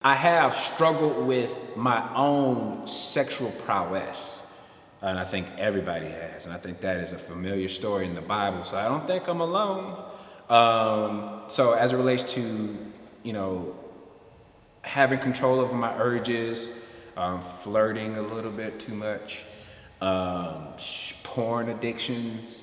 I have struggled with my own sexual prowess. And I think everybody has. And I think that is a familiar story in the Bible. So I don't think I'm alone. So as it relates to, you know, having control over my urges, flirting a little bit too much, porn addictions,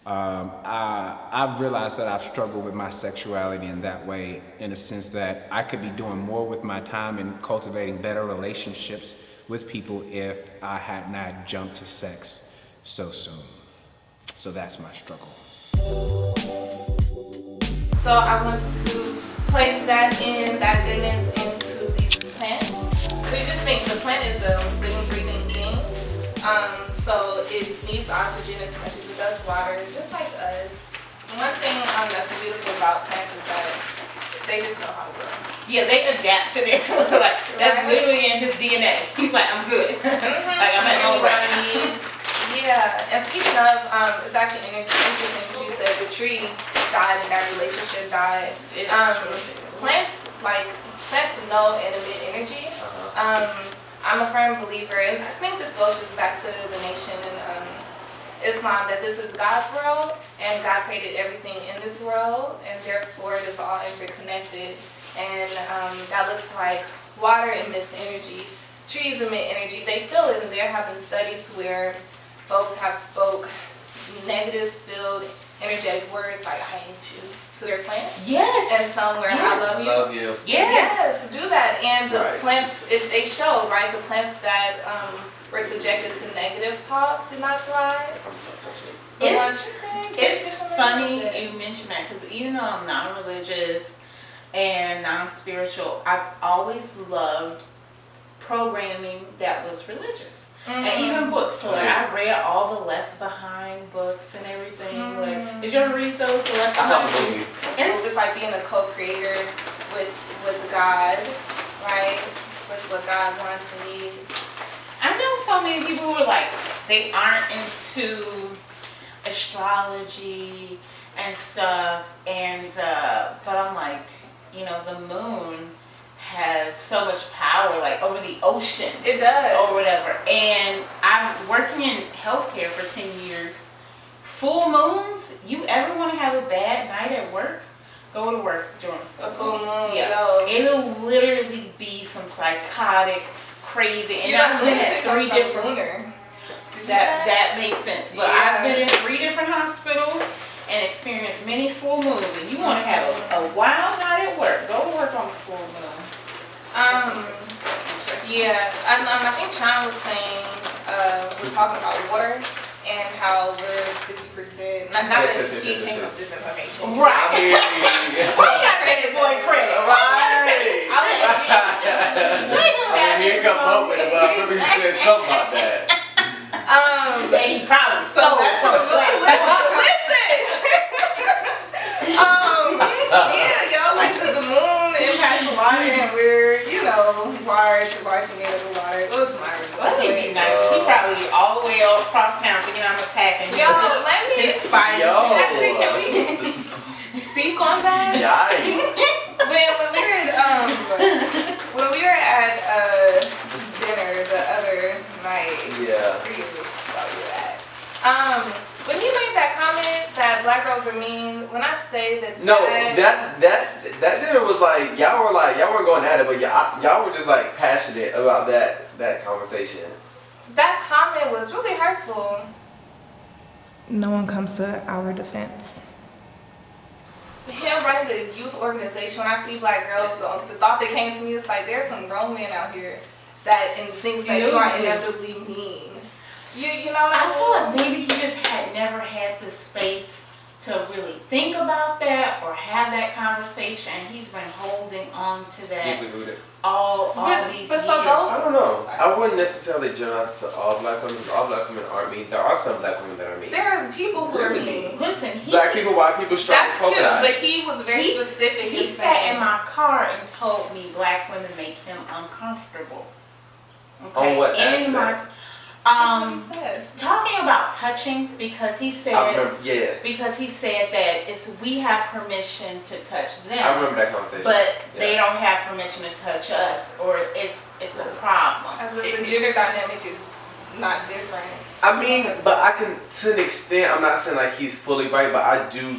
I've realized that I've struggled with my sexuality in that way, in a sense that I could be doing more with my time and cultivating better relationships with people if I had not jumped to sex so soon. So that's my struggle. So I want to place that goodness into these plants. So you just think the plant is a living, breathing thing. So it needs oxygen as much as it does water, just like us. One thing that's beautiful about plants is that they just know how to grow. Yeah, they adapt to their like that's literally in his DNA. He's like, I'm good. Like I'm at home right now. Yeah, and speaking of, it's actually interesting because you said the tree died and that relationship died. Plants know and emit energy. I'm a firm believer, and I think this goes just back to the nation and Islam, that this is God's world, and God created everything in this world, and therefore it is all interconnected. And that looks like water emits energy, trees emit energy. They feel it, and there have been studies where folks have spoke negative filled energetic words like I hate you to their plants. Yes. And somewhere I love you. Love you. Yes, do that. And the plants, if they show, right, the plants that were subjected to negative talk did not thrive. It's funny you mention that, because even though I'm not religious and non-spiritual, I've always loved programming that was religious. And even books. So like, I read all the Left Behind books and everything. Like, did you ever read those? The Left Behind? It's like being a co-creator with God, right? With what God wants and needs. I know so many people who are like, they aren't into astrology and stuff, and but I'm like, you know, the moon has so much power, like over the ocean. It does. Or whatever. And I'm working in healthcare for 10 years. Full moons, you ever want to have a bad night at work? Go to work during a full moon. Yeah. It'll literally be some psychotic, crazy. And I've been at 3 different lunar. That makes sense. But I've been in 3 different hospitals and experienced many full moons. And you want to have a wild night at work, go to work on the full moon. I think Shawn was saying, we're talking about water and how we're 60%. Not that he came up with this information. Right. I got that boy credit. Right. He come up with it, but I remember he said something about that. And he probably stole it from y'all, like the moon impacts water, and we're, you know, large made of the water. It was my result. That would be nice. He probably all the way across town thinking I'm attacking y'all. Let me actually, can we speak on that? Yikes. when we were at dinner the other night. Yeah. I forget which spot we were at. When you made that comment that black girls are mean, when I say that. No, that dinner was like y'all weren't going at it, but y'all were just like passionate about that conversation. That comment was really hurtful. No one comes to our defense. Him running the youth organization, when I see black girls, the thought that came to me is like, there's some grown men out here that instincts that you are inevitably mean. You know what I mean? I feel like maybe he just had never had the space to really think about that or have that conversation. He's been holding on to that all these years. So those, I don't know. I wouldn't necessarily generalize to all black women, because all black women aren't mean. There are some black women that are mean. there are people who are mean. Listen, black people, white people, strong. That's cute, but he was very specific. He sat in my car and told me black women make him uncomfortable. Okay? On what aspect? That's what he said. Talking about touching, because he said, I remember, yeah. because he said that we have permission to touch them. I remember that conversation. But they don't have permission to touch us, or it's a problem. As if the gender dynamic is not different. I mean, but I can, to an extent, I'm not saying like he's fully right, but I do,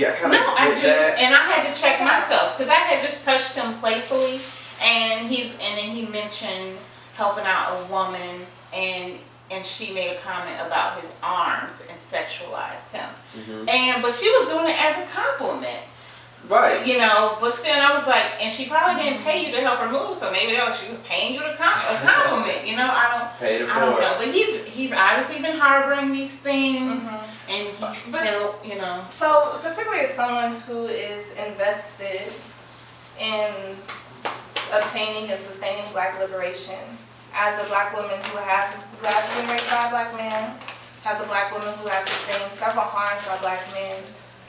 I kind of get that. And I had to check myself, because I had just touched him playfully, and then he mentioned helping out a woman, and she made a comment about his arms and sexualized him. But she was doing it as a compliment. Right. You know, but still I was like, and she probably didn't pay you to help her move, so maybe she was paying you a compliment. You know, I don't know. But he's obviously been harboring these things, and he's still, you know. So particularly as someone who is invested in obtaining and sustaining Black liberation, as a Black woman who has been raped by a Black man, as a Black woman who has sustained several harms by Black men,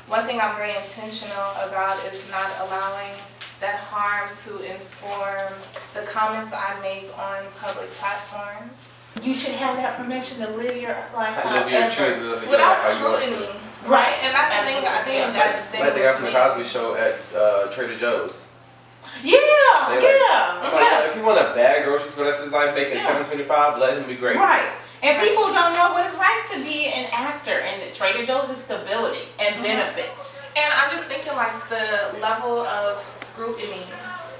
one thing I'm very intentional about is not allowing that harm to inform the comments I make on public platforms. You should have that permission to live your life without scrutiny. Right, and that's the thing. I think that like they got some Cosby show at Trader Joe's. Yeah. If you want a bad grocery store that's his life making $7.25, let him be great. Right. And people don't know what it's like to be an actor, and Trader Joe's is stability and benefits. And I'm just thinking like the level of scrutiny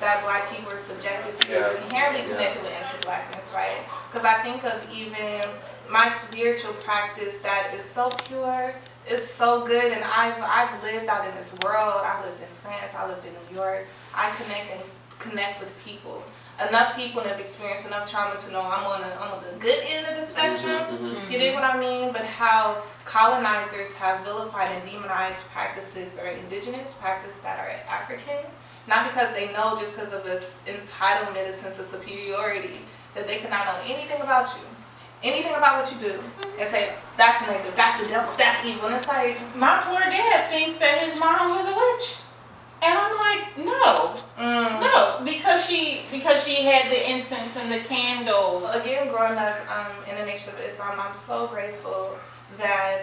that Black people are subjected to is inherently connected with anti-Blackness, right? Because I think of even my spiritual practice that is so pure, is so good, and I've lived out in this world. I lived in France, I lived in New York. I connect with people. Enough people and have experienced enough trauma to know I'm on the good end of the spectrum. You dig what I mean? But how colonizers have vilified and demonized practices that are indigenous, practices that are African, not because they know, just because of this entitlement, a sense of superiority, that they cannot know anything about you, anything about what you do, and say, that's negative, that's the devil, that's evil. And it's like, my poor dad thinks that his mom was a witch. And I'm like, no, because she had the incense and the candles. Again, growing up in the nation of Islam, I'm so grateful that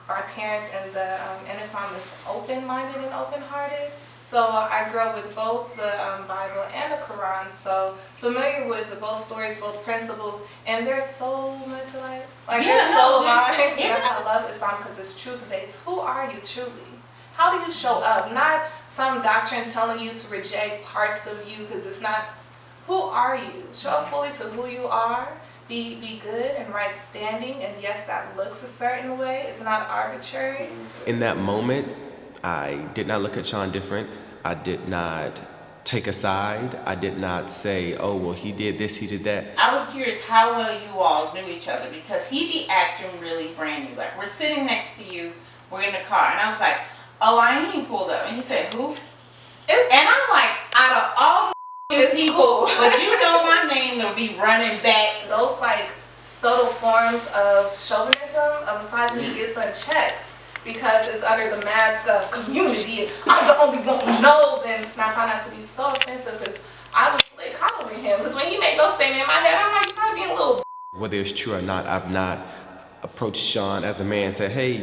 my parents and Islam is open-minded and open-hearted. So I grew up with both the Bible and the Quran, so familiar with both stories, both principles, and they're so much alike. They're so aligned. That's why I love Islam, because it's truth-based. Who are you truly? How do you show up? Not some doctrine telling you to reject parts of you, because it's not. Who are you? Show up fully to who you are. Be good and right standing. And yes, that looks a certain way. It's not arbitrary. In that moment, I did not look at Shawn different. I did not take a side. I did not say, oh, well, he did this, he did that. I was curious how well you all knew each other, because he be acting really brand new. Like, we're sitting next to you, we're in the car, and I was like, oh, I ain't pulled up. And he said, who? And I'm like, out of all the people, but you know my name, they'll be running back. Those subtle forms of chauvinism, of misogyny gets unchecked because it's under the mask of community. I'm the only one who knows, and I found out to be so offensive because I was coddling him. Because when he made those statements in my head, I'm like, you probably being a little. Whether it's true or not, I've not approached Shawn as a man and said, hey,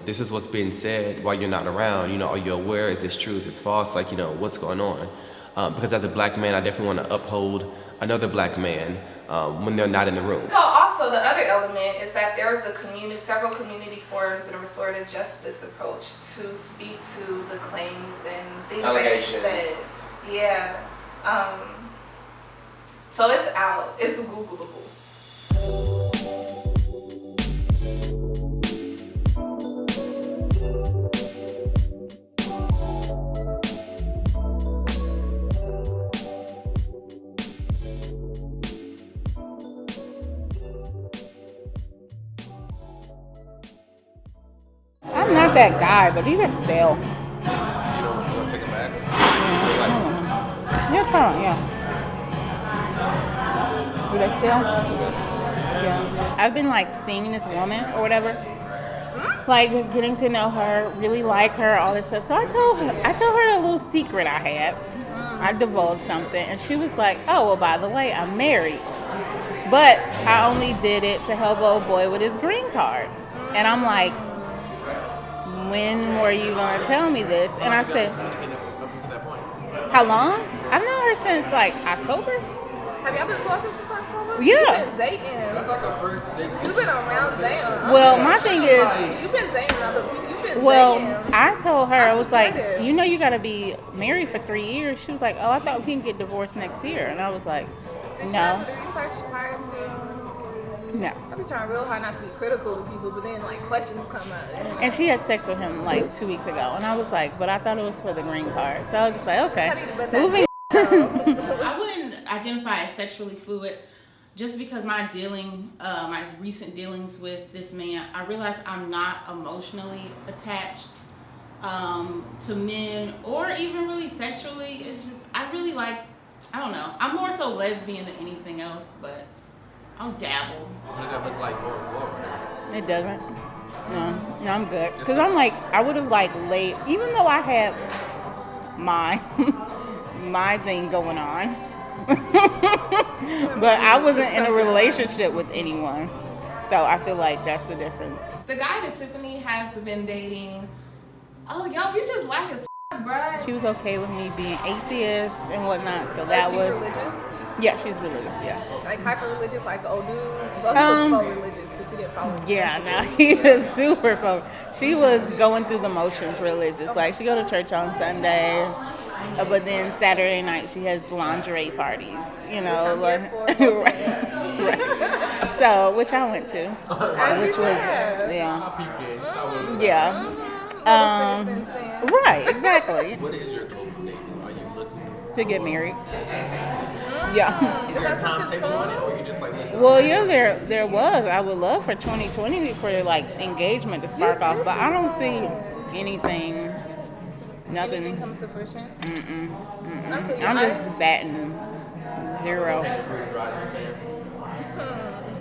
this is what's being said while you're not around. Are you aware? Is this true? Is this false? What's going on? Because as a Black man, I definitely want to uphold another Black man when they're not in the room. So also the other element is that there is several community forums and a restorative justice approach to speak to the claims and things that you said. Yeah. So it's out. It's Googleable. I'm not that guy, but these are stale. You want to take them back? Yeah, try them, yeah. Do they stale? Yeah. I've been seeing this woman or whatever, getting to know her, really like her, all this stuff. So I told her a little secret I had. I divulged something, and she was like, oh, well, by the way, I'm married. But I only did it to help old boy with his green card. And I'm like, when were you going to tell me this? And I said, how long? I've known her since like October. Have y'all been talking since October? Yeah. You've been dating. That's like our first date. You've been around dating. Well, my thing is, You've been dating other people. You've been well, dating. I told her, I was like, supportive. you know you got to be married for 3 years. She was like, oh, I thought we can get divorced next year. And I was like, Did you no. have to do research prior to? No. I be trying real hard not to be critical of people, but then like questions come up. And she had sex with him like 2 weeks ago. And I was like, but I thought it was for the green card. So I was just like, okay. Moving. I wouldn't identify as sexually fluid just because my recent dealings with this man, I realized I'm not emotionally attached to men or even really sexually. It's just, I really like, I don't know. I'm more so lesbian than anything else, but I'll dabble. What does that look like going forward? It doesn't. No, I'm good. Because I'm like, I would have like laid, even though I had my my thing going on, but I wasn't in a relationship with anyone. So I feel like that's the difference. The guy that Tiffany has been dating, oh, yo, he's just whack as bruh. She was okay with me being atheist and whatnot. So Is that she was, religious? yeah, she's religious, yeah. Like hyper religious, like old dude. Well, he was faux religious because he didn't follow. Yeah, no, he was super focused. She was going through the motions religious. Like, she go to church on Sunday, but then Saturday night she has lingerie parties, you know. Like, right. So, which I went to. Which was, yeah. Right, exactly. What is your goal date? Are you looking To get married. Yeah. Is there a timetable on it, or you just like listen? Well, yeah, there was. I would love for 2020 for like engagement to spark off, but I don't see anything. Nothing. Anything come to fruition? I'm just batting zero.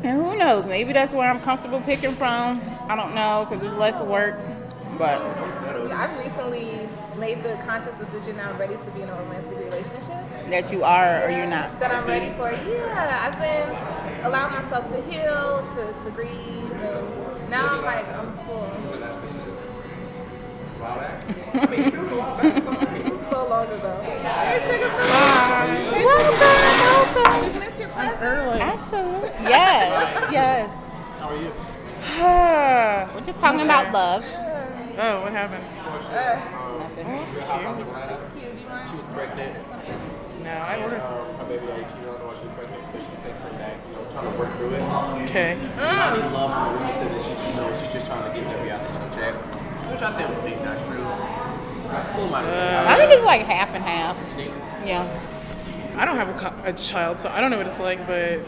And who knows? Maybe that's where I'm comfortable picking from. I don't know, because it's less work. But I've recently made the conscious decision now I'm ready to be in a romantic relationship. that you are or you're not. That I'm ready for. Yeah, I've been allowing myself to heal, to grieve, and now I'm like, I'm full. It was so long ago. Hey, Sugar Welcome. You missed your present. Absolutely. Yes. How are you? We're just talking about love. Oh, what happened? She was pregnant. No, I And ordered. her baby daddy cheated on her while she was pregnant, but she's taking her back, trying to work through it. Okay. Not in love with the way you said that she's just trying to get that reality show check, which I think that's true. Who am I to say? I think it's like half and half. Yeah. I don't have a child, so I don't know what it's like, but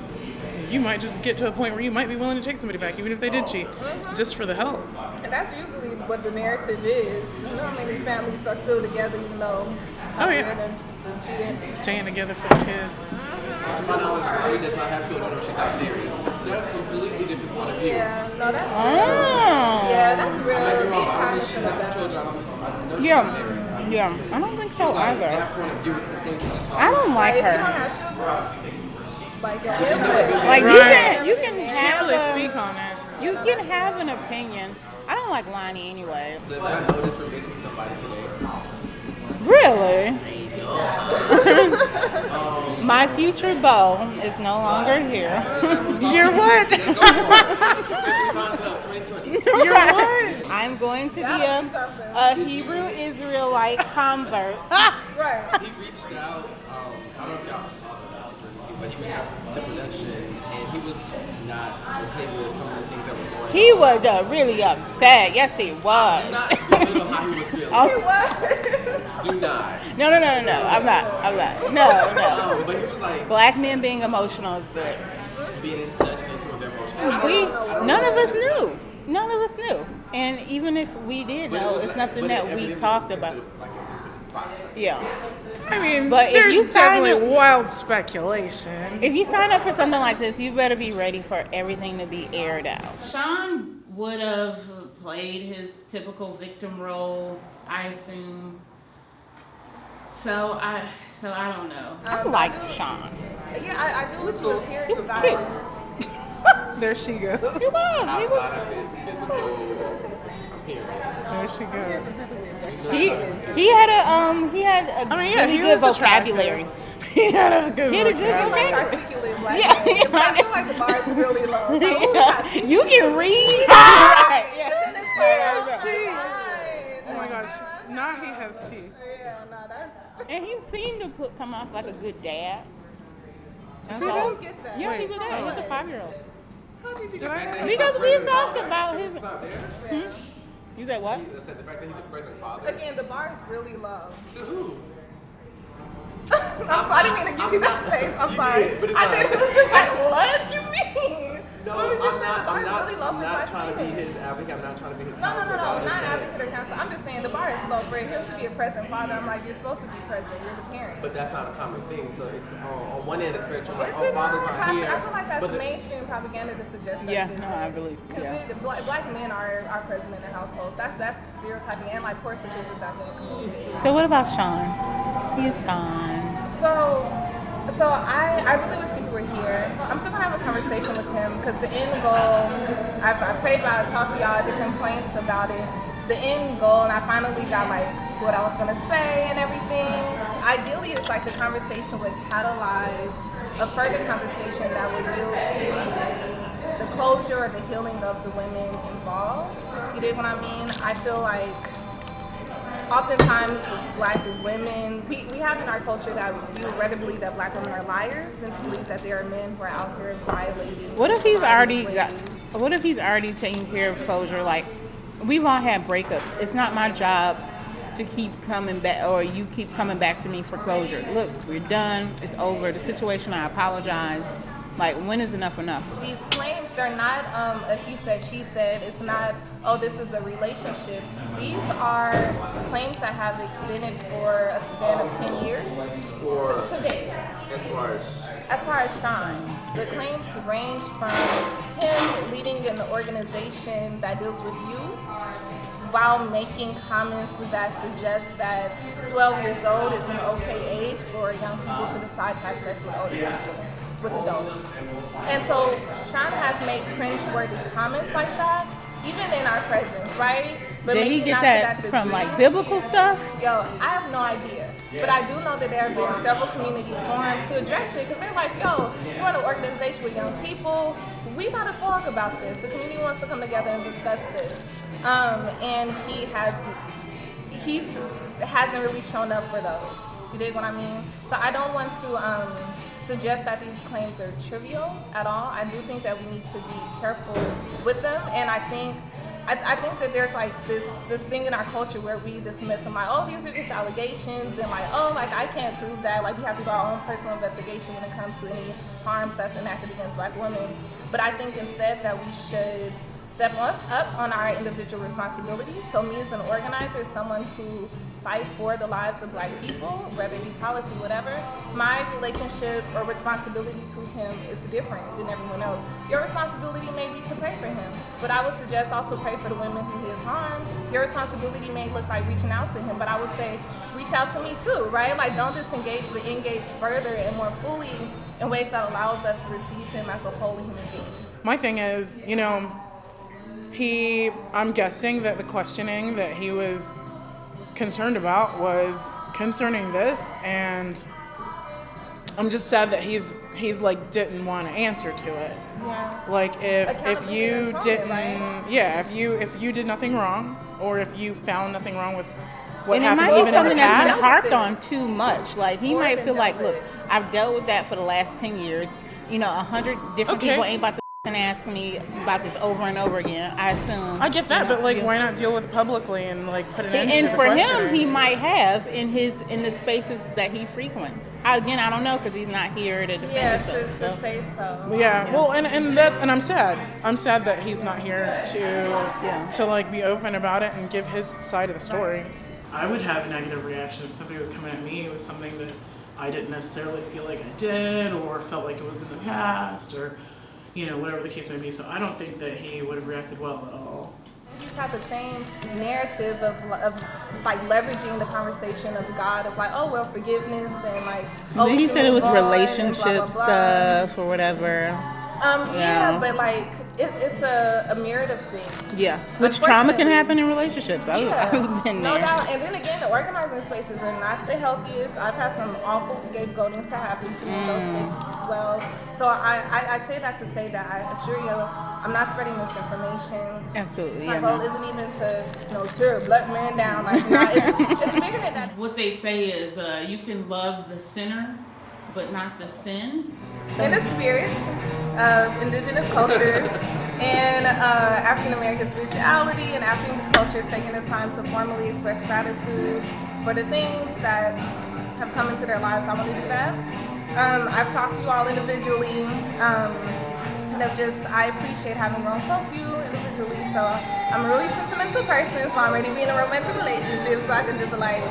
you might just get to a point where you might be willing to take somebody back, even if they did cheat, just for the help. And that's usually what the narrative is. You know how many families are still together even though done cheated. Staying together for the kids. To my knowledge, Ronnie does not have children or she's not married. So that's a completely different point of view. Yeah, no, that's real. Oh. Yeah, that's real. I may be wrong, Being but I don't think she cognizant of has that. children. I know she's Yeah. not married. Yeah. I don't think so Like, either. that point of view is completely just I don't like If you don't her. have children, like, Like Right. you can Can't have really a, speak on it. you can have an opinion. I don't like Lonnie anyway. So if I noticed we're missing somebody today, Really? My future beau is no longer here. You're what? let's go for it. 2020. You're what? I'm going to be a Hebrew Israelite convert. right. He reached out, I don't know if y'all saw the message or anything, but he reached out to production and he was not okay with some of the things that were going on. He was really upset. Yes, he was. Not belittle how he was feeling. Oh. Do not. No. I'm not. No. But he was like, Black men being emotional is good. being in touch and into their emotions. None of us knew. And even if we did know, it's nothing that we talked about. Like a sensitive spot. Yeah. I mean, But if there's you sign definitely up- wild speculation. If you sign up for something like this, you better be ready for everything to be aired out. Shawn would have played his typical victim role, I assume. So I don't know. I liked Shawn. Yeah, I knew what you was hearing. He was because cute. There she goes. He was. Outside of his physical appearance. There she goes. He He had a really good vocabulary. He had a good He had a good vocabulary. vocabulary. articulate black Yeah, man. yeah. But I feel like the bar is really low. So who got You can read. Right. Oh my gosh, now he has teeth. Yeah, no, that's. And he seemed to come off like a good dad. I don't get that. Yeah, he's a Wait, dad. He's a 5-year-old. How did you Did get I that? know? Because we talked about his. It's not there. You said what? I said the fact that he's a present father. Again, the bar is really low. To who? I'm sorry, I didn't mean to give you that face. I'm You sorry. did, but it's I not. did. It was just like, what you mean? No, What was you I'm saying? The bar is really low I'm for not black trying to be men. his advocate. I'm not trying to be his No, counselor. but I'm not just saying. advocate or counselor. I'm just saying the bar is low for him to be a present father. I'm like, you're supposed to be present. You're the parent. But that's not a common thing. So it's on one end of the spectrum, like, Is oh, it not? fathers aren't here. I feel like that's but the- mainstream propaganda to suggest that. Yeah, it no, isn't. I believe. Because Yeah. black men are present in their households. That's stereotyping and like poor statistics that in the community. So what about Shawn? He's gone. So I really wish he were here. I'm still gonna have a conversation with him because the end goal, I prayed about it, talked to y'all at different points about it. The end goal, and I finally got like what I was gonna say and everything. Ideally, it's like the conversation would catalyze a further conversation that would yield to the closure or the healing of the women involved. You dig what I mean? I feel like oftentimes black women, we have in our culture that we would rather believe that black women are liars than to believe that there are men who are out here violating. What if he's already ways. got? What if he's already taking care of closure? Like, we've all had breakups. It's not my job to keep coming back, or you keep coming back to me for closure. Look, we're done. It's over. The situation. I apologize. Like, when is enough enough? These claims, they're not a he said, she said. It's not, oh, this is a relationship. These are claims that have extended for a span of 10 years to today. As far as Shawn, the claims range from him leading an organization that deals with youth while making comments that suggest that 12 years old is an okay age for young people to decide to have sex with older people, with adults. And so Shawn has made cringe-worthy comments like that, even in our presence, right? But Did he maybe get not to that degree. from like biblical stuff? Yo, I have no idea. But I do know that there have been several community forums to address it because they're like, yo, you're in an organization with young people. We got to talk about this. The community wants to come together and discuss this. And he hasn't really shown up for those. You dig what I mean? So I don't want to suggest that these claims are trivial at all. I do think that we need to be careful with them, and I think that there's like this thing in our culture where we dismiss them, like, oh, these are just allegations, and like, oh, like I can't prove that. Like we have to do our own personal investigation when it comes to any harms that's enacted against black women. But I think instead that we should step up on our individual responsibilities. So me as an organizer, someone who fight for the lives of black people, whether it be policy, whatever, my relationship or responsibility to him is different than everyone else. Your responsibility may be to pray for him, but I would suggest also pray for the women who he has harmed. Your responsibility may look like reaching out to him, but I would say reach out to me too, right? Like don't disengage, but engage further and more fully in ways that allows us to receive him as a whole human being. My thing is, you know, I'm guessing that the questioning that he was concerned about was concerning this, and I'm just sad that he's like didn't want to answer to it. Yeah. Like if you Accountability, didn't, right? yeah, if you did nothing wrong, or if you found nothing wrong with what And it happened might be even in the something that's past. been harped on too much. Like he Or might been feel like, dealt look, with. I've dealt with that for the last 10 years. You know, 100 different Okay. people ain't about to ask me about this over and over again. I assume. I get that, you know, but like, you- why not deal with it publicly and like put an end to And the for him, questioning? he might have in the spaces that he frequents. I don't know because he's not here to defend Yeah, himself. to so. say so. Yeah, well, and I'm sad. I'm sad that he's not here to like be open about it and give his side of the story. I would have a negative reaction if somebody was coming at me with something that I didn't necessarily feel like I did or felt like it was in the past or, you know, whatever the case may be. So I don't think that he would have reacted well at all. just have the same narrative of like leveraging the conversation of God of like, oh well, forgiveness and like. Oh, He said it was relationship blah, blah, blah. stuff or whatever. Yeah, but like it's a myriad of things. Yeah, which trauma can happen in relationships. I've been no there. doubt. And then again, the organizing spaces are not the healthiest. I've had some awful scapegoating to happen to me in those spaces as well. So I say that to say that I assure you, I'm not spreading misinformation. Absolutely. My goal isn't even to tear a black man down. Like, nah, it's bigger than that. What they say is you can love the sinner, but not the sin. In the spirits of indigenous cultures and African American spirituality and African cultures taking the time to formally express gratitude for the things that have come into their lives, I want to do that. I've talked to you all individually. I appreciate having grown close to you individually. So I'm a really sentimental person, so I'm ready to be in a romantic relationship so I can just like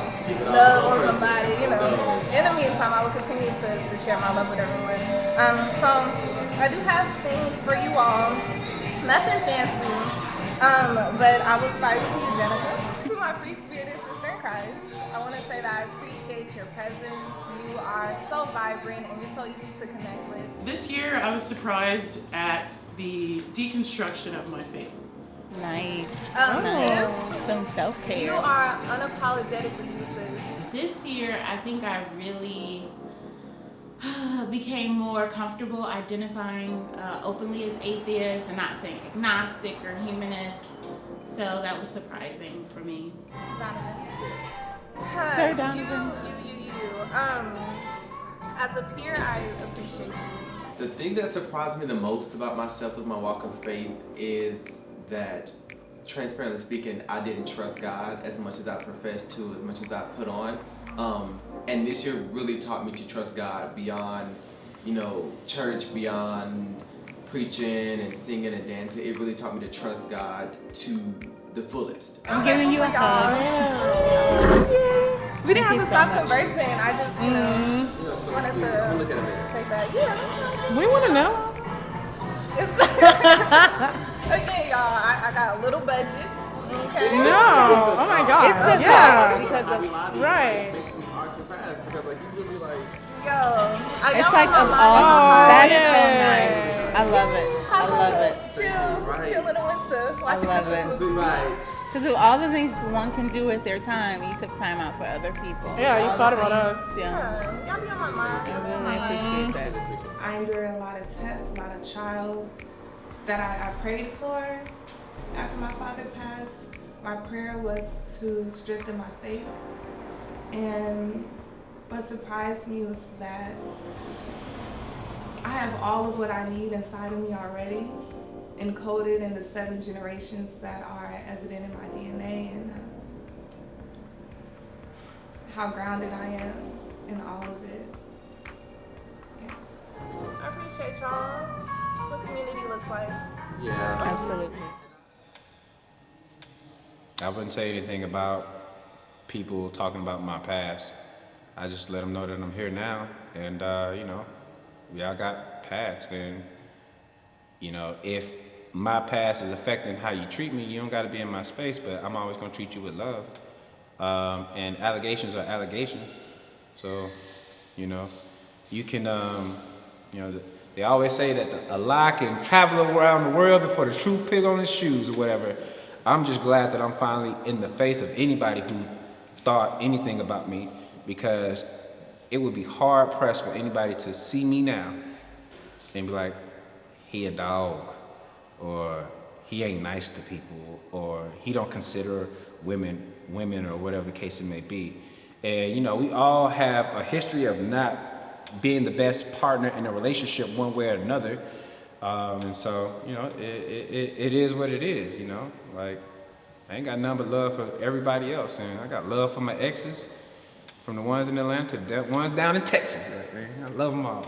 love on somebody, you know. In the meantime, I will continue to share my love with everyone. So I do have things for you all. Nothing fancy, but I will start with you, Janackeh. To my free-spirited sister in Christ, I want to say that I appreciate your presence. You are so vibrant and you're so easy to connect with. This year, I was surprised at the deconstruction of my faith. Nice. Tiff, some self-care. You are unapologetically you, sis. This year, I think I really became more comfortable identifying openly as atheist and not saying agnostic or humanist. So that was surprising for me. Sir Donivan. As a peer, I appreciate you. The thing that surprised me the most about myself with my walk of faith is that, transparently speaking, I didn't trust God as much as I professed to, as much as I put on. And this year really taught me to trust God beyond, church, beyond preaching and singing and dancing. It really taught me to trust God to the fullest. I'm giving you a hug. We didn't have to stop conversing. I just, wanted to take that. Yeah. We want to know. Again, y'all, I got little budgets. Okay. No. Oh my God. It's yeah. because of right. Makes me are surprised because like you really like. It's like of all. That is so nice. I love it. I love it. Chill in the winter. I love it. Because of all the things one can do with their time, you took time out for other people. Yeah, you thought about us. Yeah. Y'all be on my mind. I really appreciate that. I endured a lot of tests, a lot of trials that I prayed for after my father passed. My prayer was to strengthen my faith. And what surprised me was that I have all of what I need inside of me already, encoded in the 7 generations that are evident in my DNA, and how grounded I am in all of it. Yeah. I appreciate y'all. That's what community looks like. Yeah. Absolutely. I wouldn't say anything about people talking about my past. I just let them know that I'm here now, and y'all got past, and if my past is affecting how you treat me, you don't got to be in my space, but I'm always going to treat you with love. And allegations are allegations. So, you can, they always say that a lie can travel around the world before the truth pig on his shoes or whatever. I'm just glad that I'm finally in the face of anybody who thought anything about me, because it would be hard pressed for anybody to see me now and be like, he a dog, or he ain't nice to people, or he don't consider women, or whatever the case it may be. And we all have a history of not being the best partner in a relationship one way or another. And so, it is what it is, like, I ain't got nothing but love for everybody else. And I got love for my exes, from the ones in Atlanta to the ones down in Texas. Like, man, I love them all.